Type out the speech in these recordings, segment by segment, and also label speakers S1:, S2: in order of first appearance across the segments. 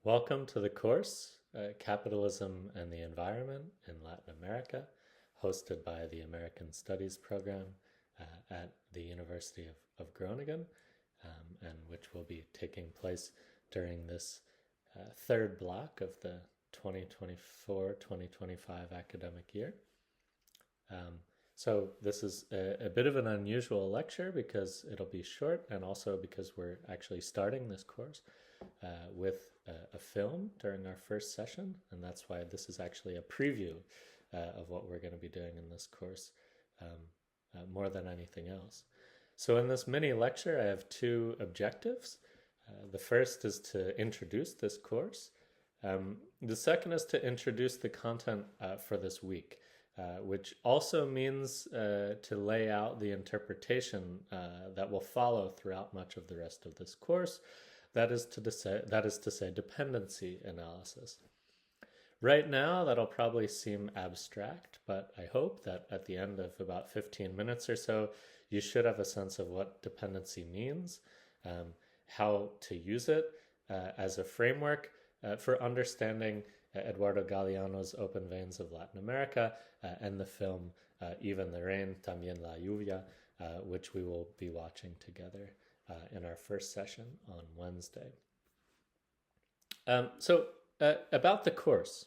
S1: Welcome to the course, Capitalism and the Environment in Latin America, hosted by the American Studies program at the University of Groningen, and which will be taking place during this third block of the 2024-2025 academic year. So this is a bit of an unusual lecture because it'll be short, and also because we're actually starting this course with a film during our first session, and that's why this is actually a preview of what we're going to be doing in this course more than anything else. So in this mini lecture, I have two objectives. The first is to introduce this course. The second is to introduce the content for this week. Which also means to lay out the interpretation that will follow throughout much of the rest of this course. That is to say dependency analysis. Right now, that'll probably seem abstract, but I hope that at the end of about 15 minutes or so, you should have a sense of what dependency means, how to use it as a framework for understanding Eduardo Galeano's Open Veins of Latin America and the film Even the Rain, También la Lluvia, which we will be watching together in our first session on Wednesday. About the course.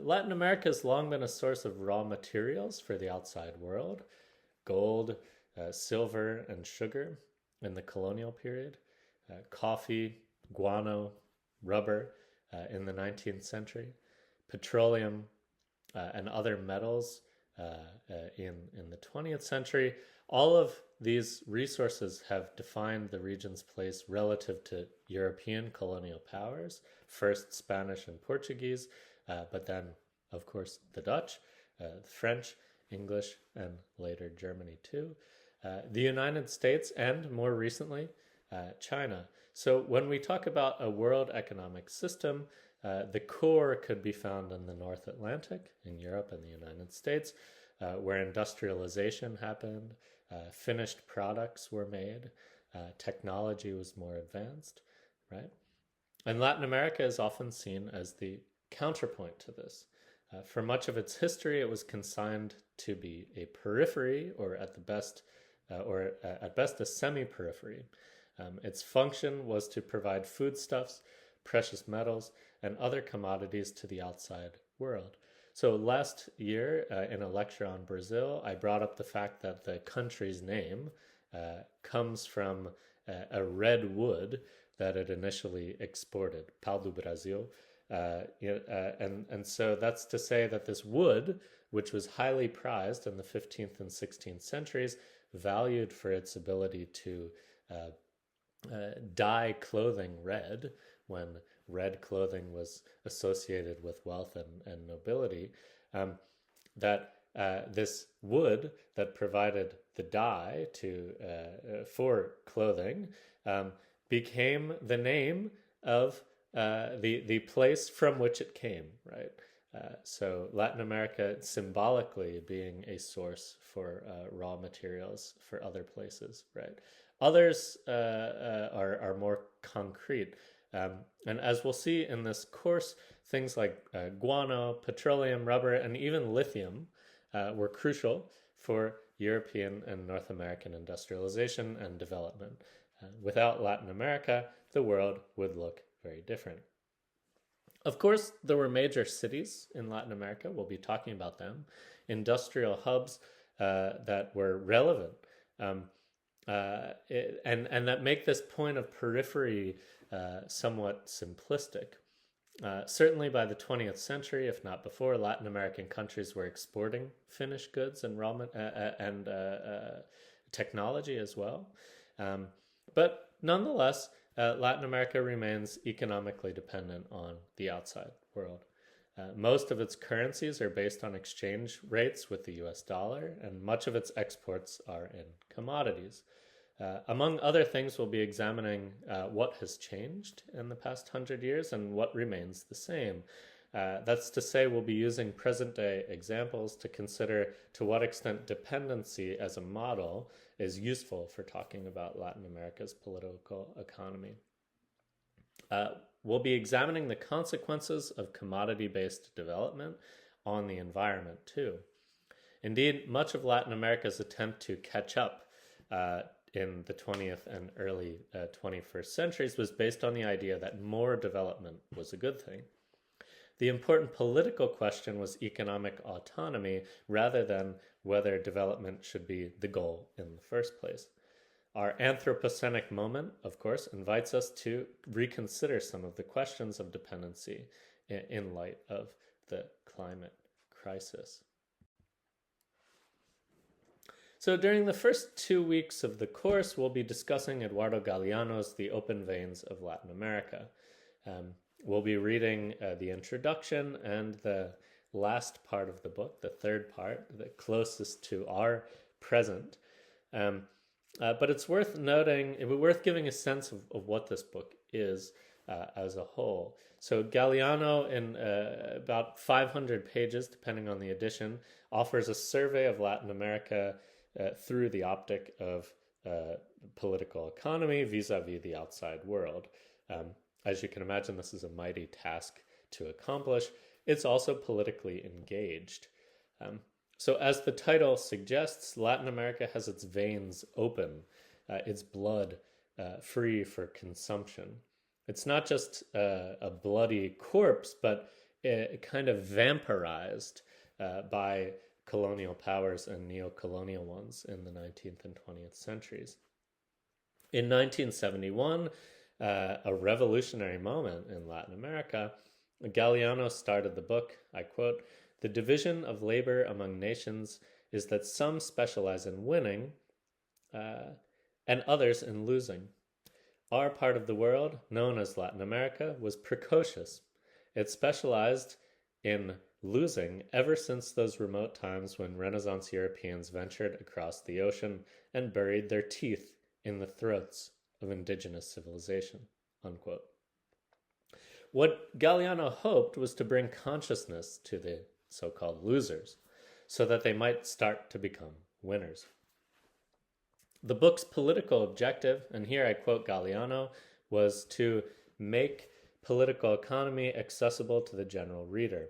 S1: Latin America has long been a source of raw materials for the outside world: gold, silver, and sugar in the colonial period, coffee, guano, rubber in the 19th century, petroleum and other metals in the 20th century. All of these resources have defined the region's place relative to European colonial powers, first Spanish and Portuguese, but then, of course, the Dutch, the French, English, and later Germany too, the United States, and more recently, China. So when we talk about a world economic system, the core could be found in the North Atlantic, in Europe and the United States, where industrialization happened, finished products were made, technology was more advanced, right? And Latin America is often seen as the counterpoint to this. For much of its history, it was consigned to be a periphery, or at best a semi-periphery. Its function was to provide foodstuffs, precious metals, and other commodities to the outside world. So last year, in a lecture on Brazil, I brought up the fact that the country's name comes from a red wood that it initially exported, pau do Brasil. And so that's to say that this wood, which was highly prized in the 15th and 16th centuries, valued for its ability to dye clothing red, when red clothing was associated with wealth and nobility, that this wood that provided the dye for clothing became the name of the place from which it came, right? So Latin America symbolically being a source for raw materials for other places, right? Others are more concrete. And as we'll see in this course, things like guano, petroleum, rubber, and even lithium were crucial for European and North American industrialization and development. Without Latin America, the world would look very different. Of course, there were major cities in Latin America. We'll be talking about them. Industrial hubs that were relevant and that make this point of periphery somewhat simplistic. Certainly by the 20th century, if not before, Latin American countries were exporting finished goods and technology as well. But nonetheless, Latin America remains economically dependent on the outside world. Most of its currencies are based on exchange rates with the US dollar, and much of its exports are in commodities. Among other things, we'll be examining what has changed in the past 100 years and what remains the same. That's to say, we'll be using present-day examples to consider to what extent dependency as a model is useful for talking about Latin America's political economy. we'll be examining the consequences of commodity-based development on the environment too. Indeed, much of Latin America's attempt to catch up in the 20th and early 21st centuries was based on the idea that more development was a good thing. The important political question was economic autonomy rather than whether development should be the goal in the first place. Our Anthropocenic moment, of course, invites us to reconsider some of the questions of dependency in light of the climate crisis. So during the first 2 weeks of the course, we'll be discussing Eduardo Galeano's The Open Veins of Latin America. We'll be reading the introduction and the last part of the book, the third part, the closest to our present. But it's worth noting, worth giving a sense of what this book is as a whole. So Galeano, in about 500 pages, depending on the edition, offers a survey of Latin America through the optic of political economy vis-a-vis the outside world. As you can imagine, this is a mighty task to accomplish. It's also politically engaged. So as the title suggests, Latin America has its veins open, its blood free for consumption. It's not just a bloody corpse, but kind of vampirized by colonial powers and neo-colonial ones in the 19th and 20th centuries. In 1971, a revolutionary moment in Latin America, Galeano started the book, I quote, "The division of labor among nations is that some specialize in winning and others in losing. Our part of the world, known as Latin America, was precocious. It specialized in losing ever since those remote times when Renaissance Europeans ventured across the ocean and buried their teeth in the throats of indigenous civilization," unquote. What Galeano hoped was to bring consciousness to the so-called losers so that they might start to become winners. The book's political objective, and here I quote Galeano, was to make political economy accessible to the general reader,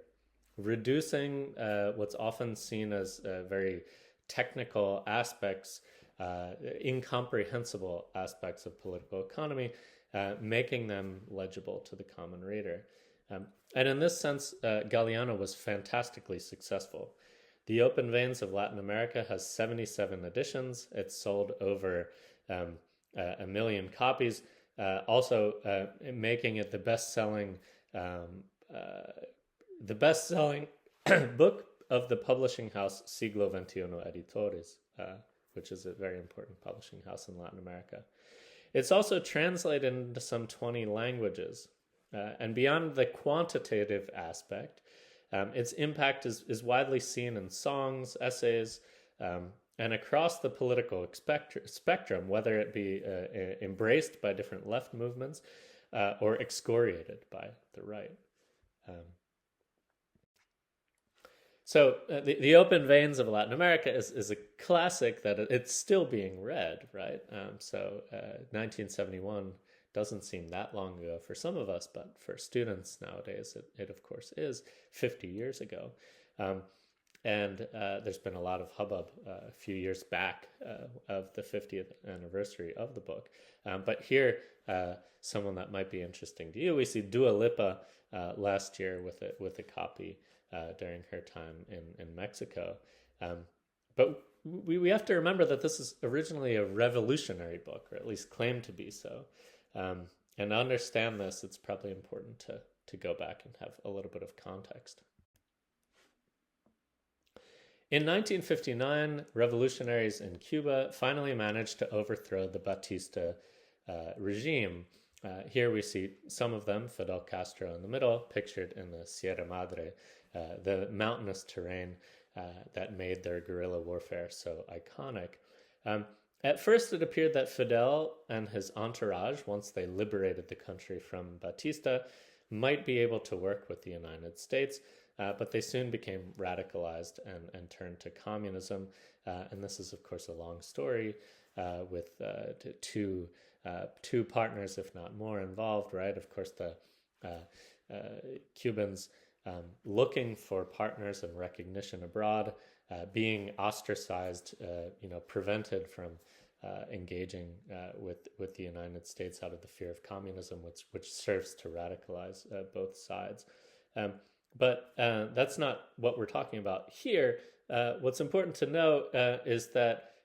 S1: reducing what's often seen as very technical aspects, incomprehensible aspects of political economy, making them legible to the common reader. And in this sense, Galeano was fantastically successful. The Open Veins of Latin America has 77 editions. It's sold over 1 million copies, also making it the best-selling book of the publishing house Siglo XXI Editores, which is a very important publishing house in Latin America. It's also translated into some 20 languages. And beyond the quantitative aspect, its impact is widely seen in songs, essays, and across the political spectrum, whether it be embraced by different left movements or excoriated by the right. So the Open Veins of Latin America is a classic that it's still being read, right? 1971 doesn't seem that long ago for some of us, but for students nowadays, it of course is 50 years ago. And there's been a lot of hubbub a few years back of the 50th anniversary of the book. But here, someone that might be interesting to you, we see Dua Lipa last year with a copy during her time in Mexico. But we have to remember that this is originally a revolutionary book, or at least claimed to be so. And to understand this, it's probably important to go back and have a little bit of context. In 1959, revolutionaries in Cuba finally managed to overthrow the Batista regime. Here we see some of them, Fidel Castro in the middle, pictured in the Sierra Madre, the mountainous terrain that made their guerrilla warfare so iconic. At first, it appeared that Fidel and his entourage, once they liberated the country from Batista, might be able to work with the United States, but they soon became radicalized and turned to communism. And this is, of course, a long story with two partners, if not more, involved, right? Of course, the Cubans looking for partners and recognition abroad, being ostracized, prevented from engaging with the United States out of the fear of communism, which serves to radicalize both sides. But that's not what we're talking about here. What's important to know is that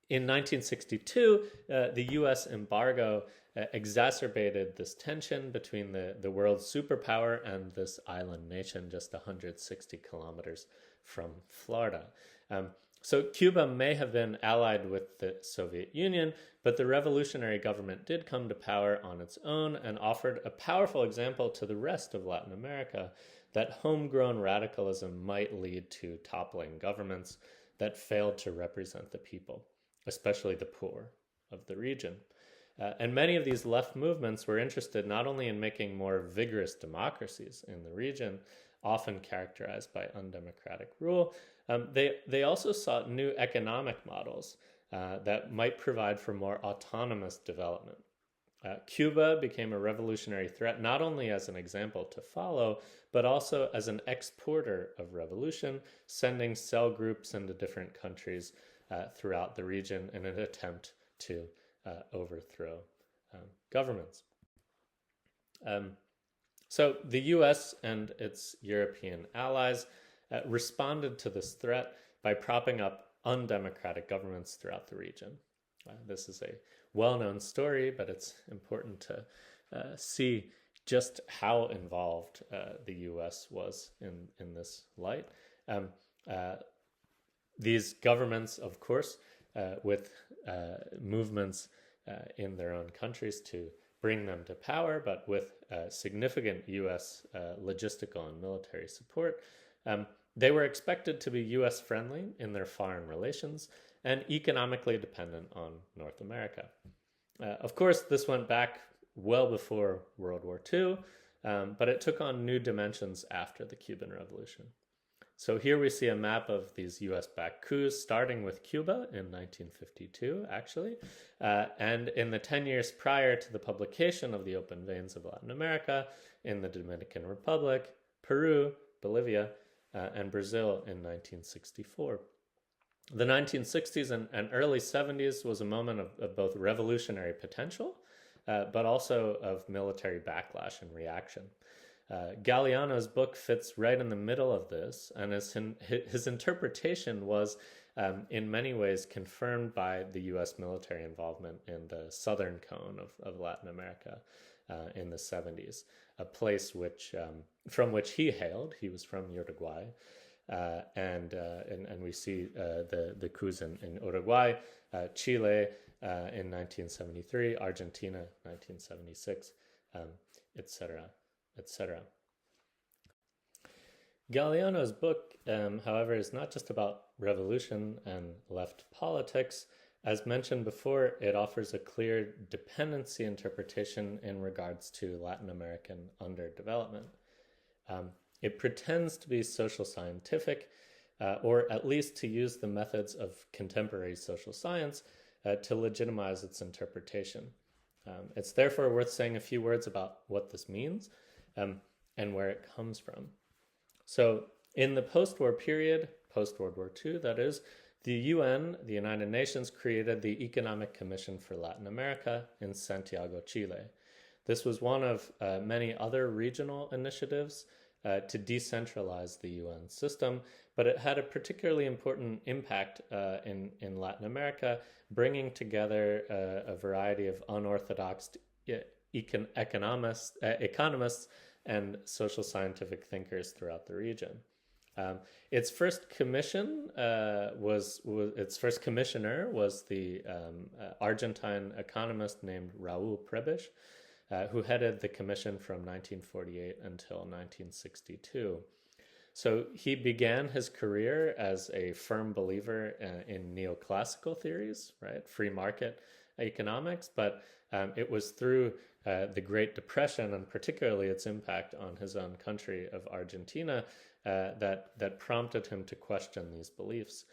S1: in 1962, the U.S. embargo exacerbated this tension between the world's superpower and this island nation just 160 kilometers from Florida. So Cuba may have been allied with the Soviet Union, but the revolutionary government did come to power on its own and offered a powerful example to the rest of Latin America that homegrown radicalism might lead to toppling governments that failed to represent the people, especially the poor of the region. And many of these left movements were interested not only in making more vigorous democracies in the region, often characterized by undemocratic rule, they also sought new economic models that might provide for more autonomous development. Cuba became a revolutionary threat not only as an example to follow, but also as an exporter of revolution, sending cell groups into different countries throughout the region in an attempt to overthrow governments. So the US and its European allies responded to this threat by propping up undemocratic governments throughout the region. This is a well-known story, but it's important to see just how involved the U.S. was in this light. These governments, of course, with movements in their own countries to bring them to power, but with significant U.S. Logistical and military support, they were expected to be U.S. friendly in their foreign relations and economically dependent on North America. Of course, this went back well before World War II, but it took on new dimensions after the Cuban Revolution. So here we see a map of these US-backed coups, starting with Cuba in 1952, actually, and in the 10 years prior to the publication of the Open Veins of Latin America in the Dominican Republic, Peru, Bolivia, and Brazil in 1964. The 1960s and early 70s was a moment of both revolutionary potential, but also of military backlash and reaction. Galeano's book fits right in the middle of this, and his interpretation was in many ways confirmed by the U.S. military involvement in the southern cone of Latin America in the 70s, a place from which he hailed. He was from Uruguay. And we see the coups in Uruguay, Chile in 1973, Argentina 1976, etc., etc. Galeano's book, however, is not just about revolution and left politics. As mentioned before, it offers a clear dependency interpretation in regards to Latin American underdevelopment. It pretends to be social scientific, or at least to use the methods of contemporary social science to legitimize its interpretation. It's therefore worth saying a few words about what this means and where it comes from. So in the post-war period, post-World War II, that is, the UN, the United Nations, created the Economic Commission for Latin America in Santiago, Chile. This was one of many other regional initiatives to decentralize the UN system, but it had a particularly important impact in Latin America, bringing together a variety of unorthodox economists and social scientific thinkers throughout the region. Its first commissioner was the Argentine economist named Raúl Prebisch, who headed the commission from 1948 until 1962. So he began his career as a firm believer in neoclassical theories, right, free market economics, but it was through the Great Depression and particularly its impact on his own country of Argentina that prompted him to question these beliefs.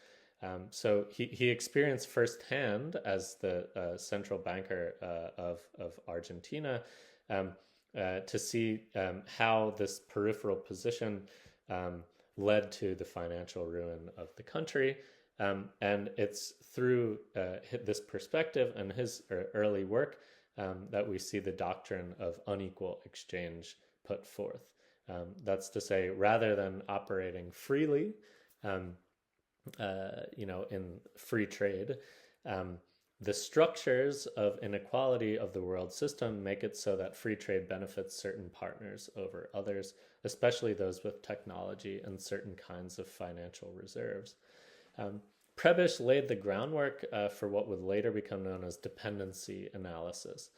S1: So he experienced firsthand as the central banker of Argentina um, to see how this peripheral position led to the financial ruin of the country. And it's through this perspective and his early work that we see the doctrine of unequal exchange put forth. That's to say, rather than operating freely, um, in free trade, the structures of inequality of the world system make it so that free trade benefits certain partners over others, especially those with technology and certain kinds of financial reserves. Prebisch laid the groundwork for what would later become known as dependency analysis.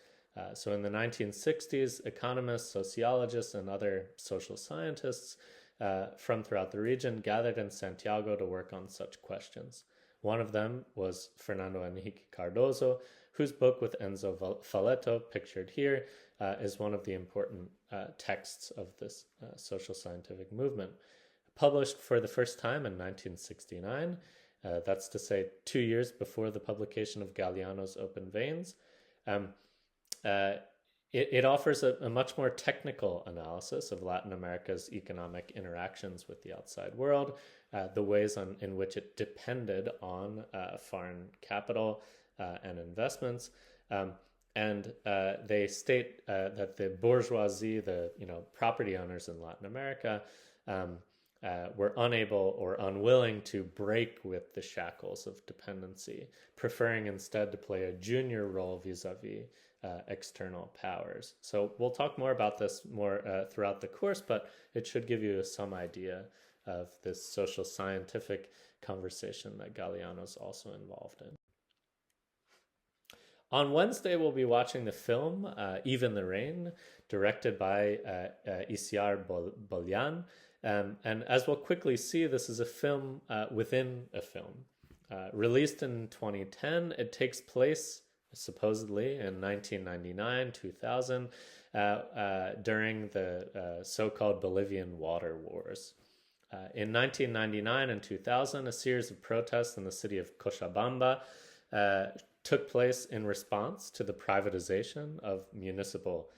S1: So in the 1960s, economists, sociologists, and other social scientists from throughout the region gathered in Santiago to work on such questions. One of them was Fernando Henrique Cardoso, whose book with Enzo Falletto, pictured here, is one of the important texts of this social scientific movement. Published for the first time in 1969, that's to say 2 years before the publication of Galeano's Open Veins, it offers a much more technical analysis of Latin America's economic interactions with the outside world, the ways in which it depended on foreign capital and investments. And they state that the bourgeoisie, the property owners in Latin America, were unable or unwilling to break with the shackles of dependency, preferring instead to play a junior role vis-a-vis external powers. So we'll talk more about this throughout the course, but it should give you some idea of this social scientific conversation that Galeano's also involved in. On Wednesday, we'll be watching the film Even the Rain, directed by Isiar Bolyan. And as we'll quickly see, this is a film within a film. Released in 2010, it takes place supposedly in 1999, 2000, during the so-called Bolivian water wars. In 1999 and 2000, a series of protests in the city of Cochabamba took place in response to the privatization of municipal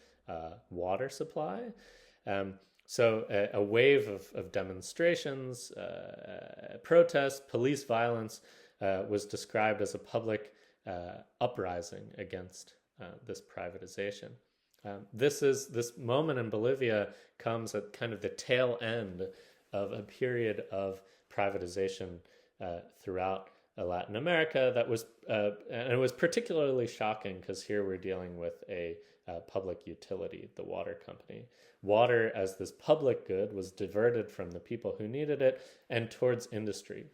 S1: water supply. So a wave of demonstrations, protests, police violence was described as a public uprising against this privatization. This moment in Bolivia comes at kind of the tail end of a period of privatization throughout Latin America that was, and it was particularly shocking because here we're dealing with a public utility, the water company. Water as this public good was diverted from the people who needed it and towards industry,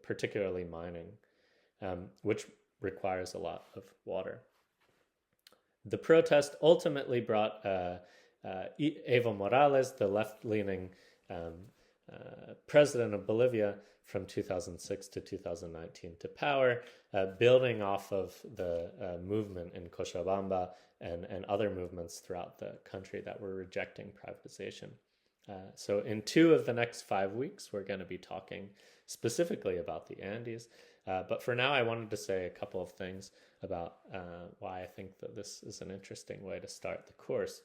S1: particularly mining, which requires a lot of water. The protest ultimately brought Evo Morales, the left-leaning president of Bolivia from 2006 to 2019 to power, building off of the movement in Cochabamba and other movements throughout the country that were rejecting privatization. So in 2 of the next 5 weeks, we're going to be talking specifically about the Andes. But for now, I wanted to say a couple of things about why I think that this is an interesting way to start the course.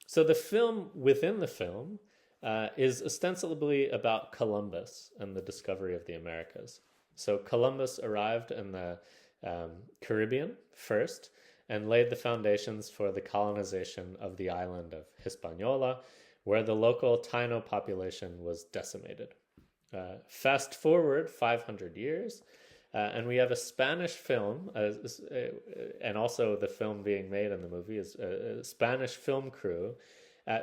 S1: So the film within the film is ostensibly about Columbus and the discovery of the Americas. So Columbus arrived in the Caribbean first and laid the foundations for the colonization of the island of Hispaniola, where the local Taino population was decimated. Fast forward 500 years, and we have a Spanish film, and also the film being made in the movie is a Spanish film crew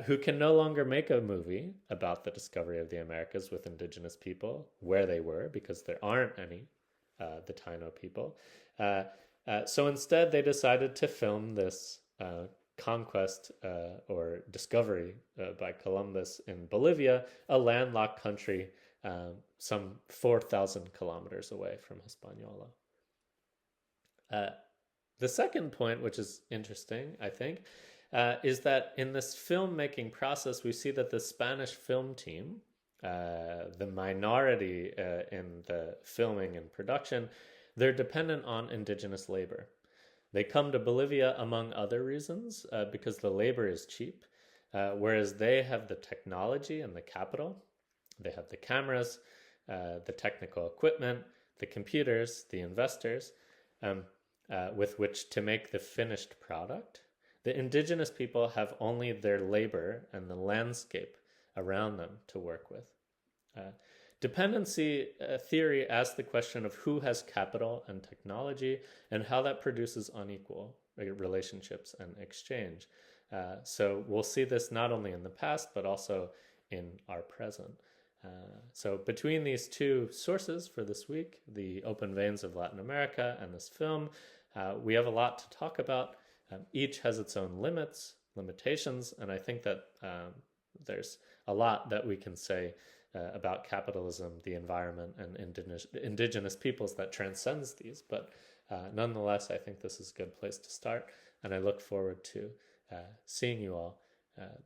S1: who can no longer make a movie about the discovery of the Americas with indigenous people, where they were, because there aren't any, the Taino people. So instead, they decided to film this conquest or discovery by Columbus in Bolivia, a landlocked country some 4,000 kilometers away from Hispaniola. The second point, which is interesting, I think, is that in this filmmaking process, we see that the Spanish film team the minority in the filming and production, they're dependent on indigenous labor. They come to Bolivia among other reasons because the labor is cheap, whereas they have the technology and the capital. They have the cameras, the technical equipment, the computers, the investors, with which to make the finished product. The indigenous people have only their labor and the landscape around them to work with. Dependency theory asks the question of who has capital and technology and how that produces unequal relationships and exchange. So we'll see this not only in the past, but also in our present. So between these two sources for this week, the open veins of Latin America and this film, we have a lot to talk about. Each has its own limitations, and I think that there's a lot that we can say about capitalism, the environment, and indigenous peoples that transcends these. But nonetheless, I think this is a good place to start, and I look forward to seeing you all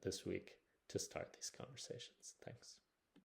S1: this week to start these conversations. Thanks.